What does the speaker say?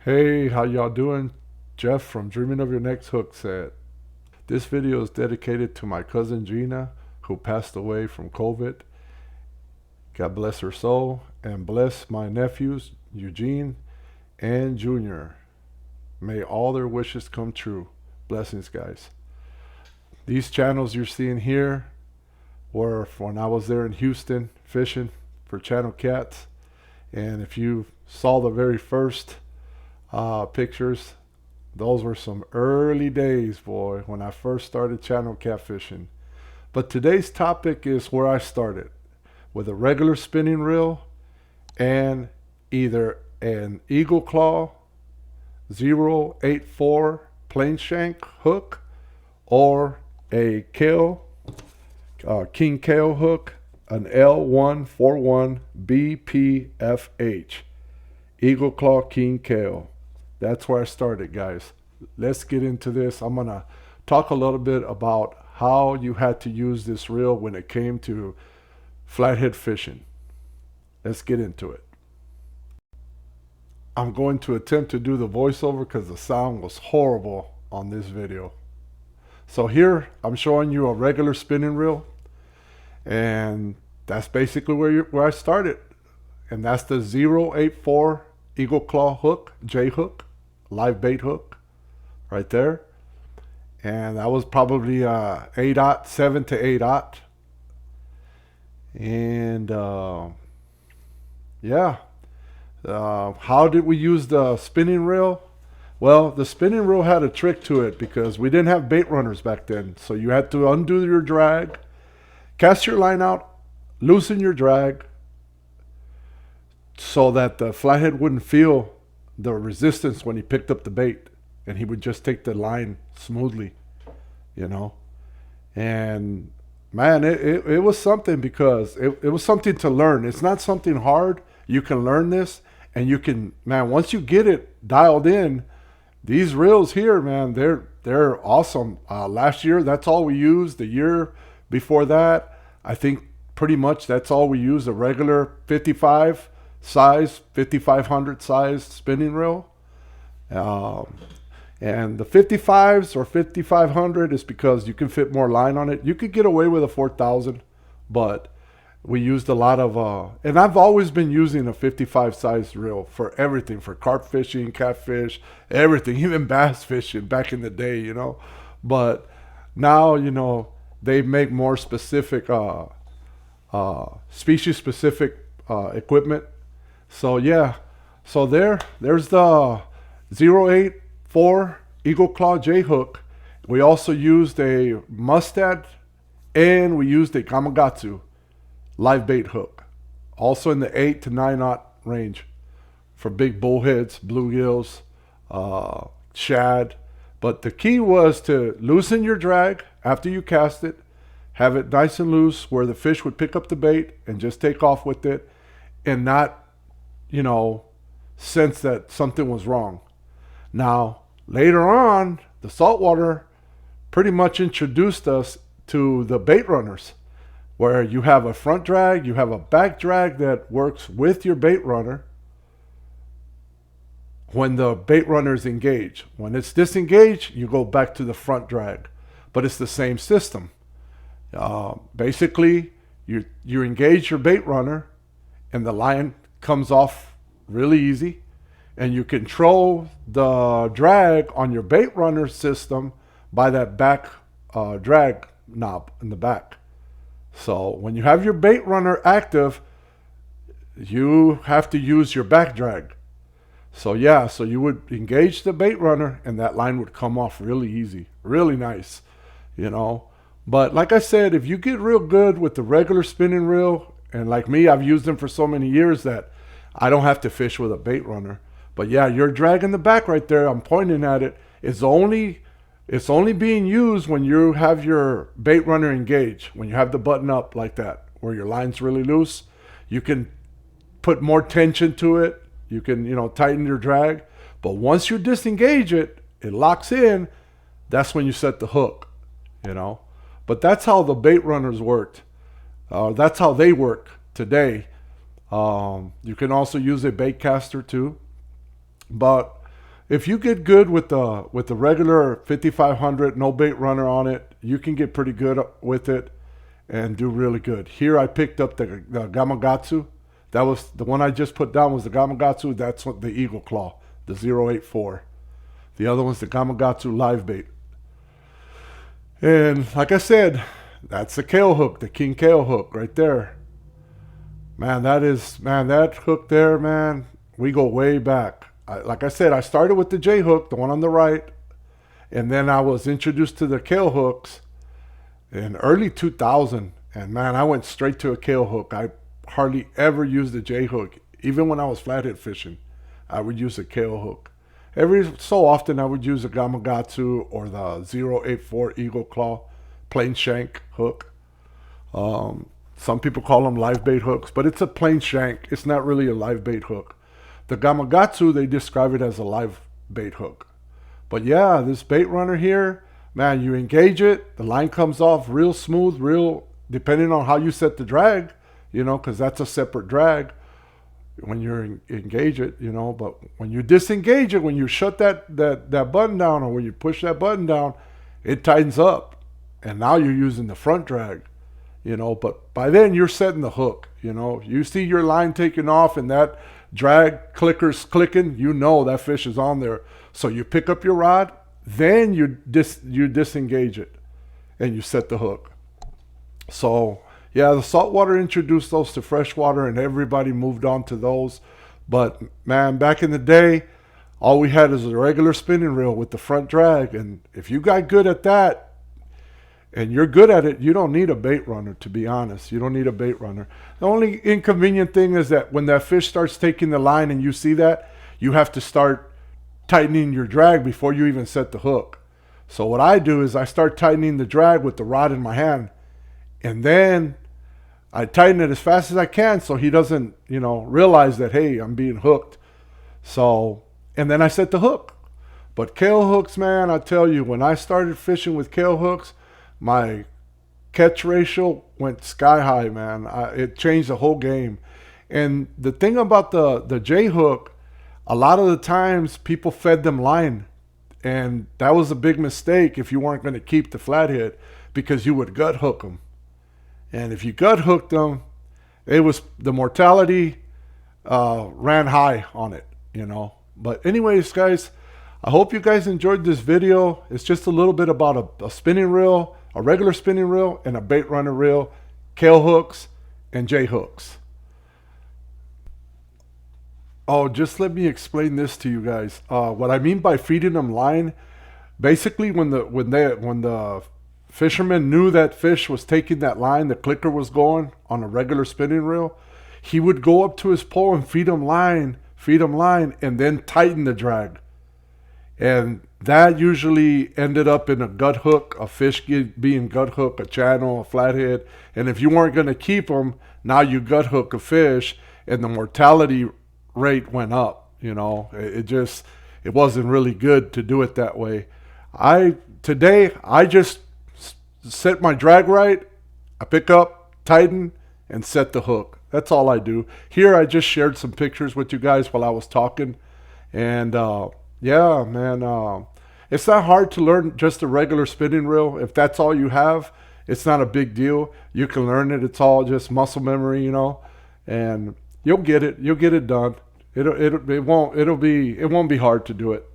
Hey, how y'all doing? Jeff from Dreaming of Your Next Hook said. This video is dedicated to my cousin Gina, who passed away from COVID. God bless her soul, and bless my nephews, Eugene and Junior. May all their wishes come true. Blessings, guys. These channels you're seeing here were when I was there in Houston fishing for channel cats. And if you saw the very first pictures, those were some early days, boy, when I first started channel catfishing. But today's topic is where I started, with a regular spinning reel and either an Eagle Claw 084 plain shank hook or a kale, king kale hook, an L141 BPFH, Eagle Claw King Kale. That's where I started, guys. Let's get into this. I'm going to talk a little bit about how you had to use this reel when it came to flathead fishing. Let's get into it. I'm going to attempt to do the voiceover because the sound was horrible on this video. So here I'm showing you a regular spinning reel, and that's basically where I started. And that's the 084 Eagle Claw hook, J hook, live bait hook, right there. And that was probably 8/0, 7 to 8/0. And yeah, how did we use the spinning reel? Well, the spinning reel had a trick to it because we didn't have bait runners back then. So you had to undo your drag, cast your line out, loosen your drag, so that the flathead wouldn't feel the resistance when he picked up the bait, and he would just take the line smoothly, you know. And man, it was something, because it was something to learn. It's not something hard. You can learn this, and you can, man, once you get it dialed in, these reels here, man, they're awesome. Last year, that's all we used. The year before that, I think pretty much that's all we used, a regular 55 size, 5500 size spinning reel. And the 55s or 5500 is because you can fit more line on it. You could get away with a 4000, but we used a lot of, and I've always been using a 55 size reel for everything, for carp fishing, catfish, everything, even bass fishing back in the day, you know. But now, you know, they make more specific, species specific equipment. So yeah, so there's the 084 Eagle Claw J hook. We also used a Mustad, and we used a Kamagatsu live bait hook, also in the 8 to 9/0 range for big bullheads, bluegills, shad. But the key was to loosen your drag after you cast it, have it nice and loose where the fish would pick up the bait and just take off with it, and not, you know, sense that something was wrong. Now, later on, the saltwater pretty much introduced us to the bait runners, where you have a front drag, you have a back drag that works with your bait runner when the bait runner is engaged. When it's disengaged, you go back to the front drag, but it's the same system. Basically, you engage your bait runner, and the line comes off really easy, and you control the drag on your bait runner system by that back drag knob in the back. So when you have your bait runner active, you have to use your back drag. So yeah, so you would engage the bait runner, and that line would come off really easy, really nice, you know. But like I said, if you get real good with the regular spinning reel, and like me, I've used them for so many years that I don't have to fish with a bait runner. But yeah, your drag in the back right there, I'm pointing at it, it's only being used when you have your bait runner engaged, when you have the button up like that, where your line's really loose. You can put more tension to it. You can, you know, tighten your drag. But once you disengage it, it locks in. That's when you set the hook, you know. But that's how the bait runners worked. That's how they work today. You can also use a bait caster too. But if you get good with the regular 5500, no bait runner on it, you can get pretty good with it and do really good. Here I picked up the Gamakatsu. That was the one I just put down was the Gamakatsu. That's what the Eagle Claw, the 084. The other one's the Gamakatsu live bait. And like I said, that's the kale hook, the king kale hook right there. Man, that hook there, man, we go way back. Like I said, I started with the J hook, the one on the right, and then I was introduced to the kale hooks in early 2000. And man, I went straight to a kale hook. I hardly ever used the J hook. Even when I was flathead fishing, I would use a kale hook. Every so often, I would use a Gamakatsu or the 084 Eagle Claw plain shank hook. Some people call them live bait hooks, but it's a plain shank. It's not really a live bait hook. The Gamakatsu, they describe it as a live bait hook. But yeah, this bait runner here, man, you engage it, the line comes off real smooth, real, depending on how you set the drag, because that's a separate drag when you engage it, but when you disengage it, when you shut that button down, or when you push that button down, it tightens up. And now you're using the front drag, but by then you're setting the hook, you see your line taking off and that drag clicker's clicking, that fish is on there. So you pick up your rod, then you disengage it and you set the hook. So yeah, the saltwater introduced those to freshwater and everybody moved on to those. But man, back in the day, all we had is a regular spinning reel with the front drag. And if you got good at that and you're good at it, you don't need a bait runner, to be honest. You don't need a bait runner. The only inconvenient thing is that when that fish starts taking the line and you see that, you have to start tightening your drag before you even set the hook. So what I do is I start tightening the drag with the rod in my hand. And then I tighten it as fast as I can so he doesn't, realize that, hey, I'm being hooked. So, and then I set the hook. But kale hooks, man, I tell you, when I started fishing with kale hooks, my catch ratio went sky high, man. It changed the whole game. And the thing about the J hook, a lot of the times people fed them line. And that was a big mistake if you weren't going to keep the flathead, because you would gut hook them. And if you gut hooked them, the mortality ran high on it, But anyways, guys, I hope you guys enjoyed this video. It's just a little bit about a spinning reel, a regular spinning reel, and a bait runner reel, kale hooks, and J hooks. Oh, just let me explain this to you guys. What I mean by feeding them line, basically when the fisherman knew that fish was taking that line, the clicker was going on a regular spinning reel, he would go up to his pole and feed him line, and then tighten the drag. And that usually ended up in a gut hook, a fish being gut hook, a channel, a flathead. And if you weren't going to keep them, now you gut hook a fish, and the mortality rate went up. It wasn't really good to do it that way. Today I just set my drag right, I pick up, tighten, and set the hook. That's all I do. Here I just shared some pictures with you guys while I was talking. And yeah, man, it's not hard to learn just a regular spinning reel. If that's all you have, it's not a big deal. You can learn it. It's all just muscle memory, and you'll get it. You'll get it done. It won't be hard to do it.